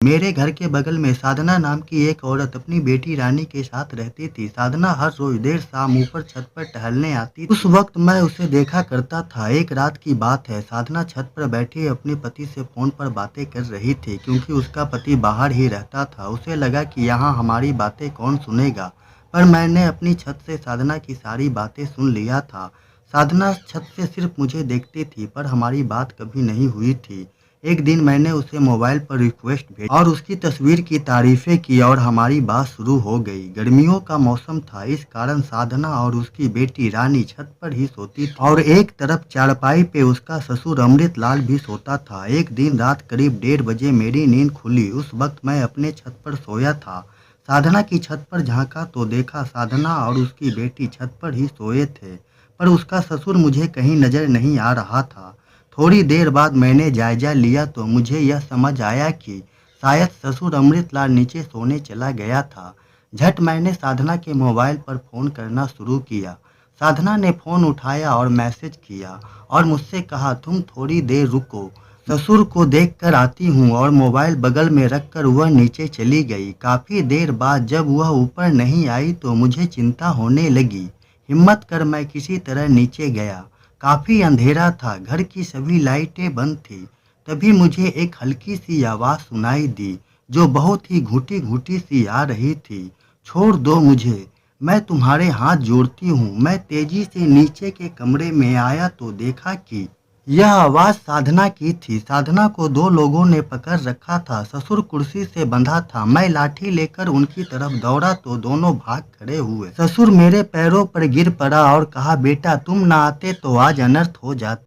मेरे घर के बगल में साधना नाम की एक औरत अपनी बेटी रानी के साथ रहती थी। साधना हर रोज देर शाम ऊपर छत पर टहलने आती थी। उस वक्त मैं उसे देखा करता था। एक रात की बात है, साधना छत पर बैठी अपने पति से फोन पर बातें कर रही थी, क्योंकि उसका पति बाहर ही रहता था। उसे लगा कि यहाँ हमारी बातें कौन सुनेगा, पर मैंने अपनी छत से साधना की सारी बातें सुन लिया था। साधना छत से सिर्फ मुझे देखती थी, पर हमारी बात कभी नहीं हुई थी। एक दिन मैंने उसे मोबाइल पर रिक्वेस्ट भेजी और उसकी तस्वीर की तारीफें की और हमारी बात शुरू हो गई। गर्मियों का मौसम था, इस कारण साधना और उसकी बेटी रानी छत पर ही सोती थी और एक तरफ चारपाई पे उसका ससुर अमृत लाल भी सोता था। एक दिन रात करीब 1:30 बजे मेरी नींद खुली। उस वक्त मैं अपने छत पर सोया था। साधना की छत पर झांका तो देखा साधना और उसकी बेटी छत पर ही सोए थे, पर उसका ससुर मुझे कहीं नजर नहीं आ रहा था। थोड़ी देर बाद मैंने जायजा लिया तो मुझे यह समझ आया कि शायद ससुर अमृतलाल नीचे सोने चला गया था। झट मैंने साधना के मोबाइल पर फ़ोन करना शुरू किया। साधना ने फ़ोन उठाया और मैसेज किया और मुझसे कहा, तुम थोड़ी देर रुको, ससुर को देख कर आती हूँ, और मोबाइल बगल में रखकर वह नीचे चली गई। काफ़ी देर बाद जब वह ऊपर नहीं आई तो मुझे चिंता होने लगी। हिम्मत कर मैं किसी तरह नीचे गया। काफ़ी अंधेरा था, घर की सभी लाइटें बंद थी। तभी मुझे एक हल्की सी आवाज़ सुनाई दी, जो बहुत ही घुटी-घुटी सी आ रही थी। छोड़ दो मुझे, मैं तुम्हारे हाथ जोड़ती हूँ। मैं तेजी से नीचे के कमरे में आया तो देखा कि यह आवाज़ साधना की थी। साधना को 2 लोगों ने पकड़ रखा था। ससुर कुर्सी से बंधा था। मैं लाठी लेकर उनकी तरफ दौड़ा तो दोनों भाग खड़े हुए। ससुर मेरे पैरों पर गिर पड़ा और कहा, बेटा तुम ना आते तो आज अनर्थ हो जाता।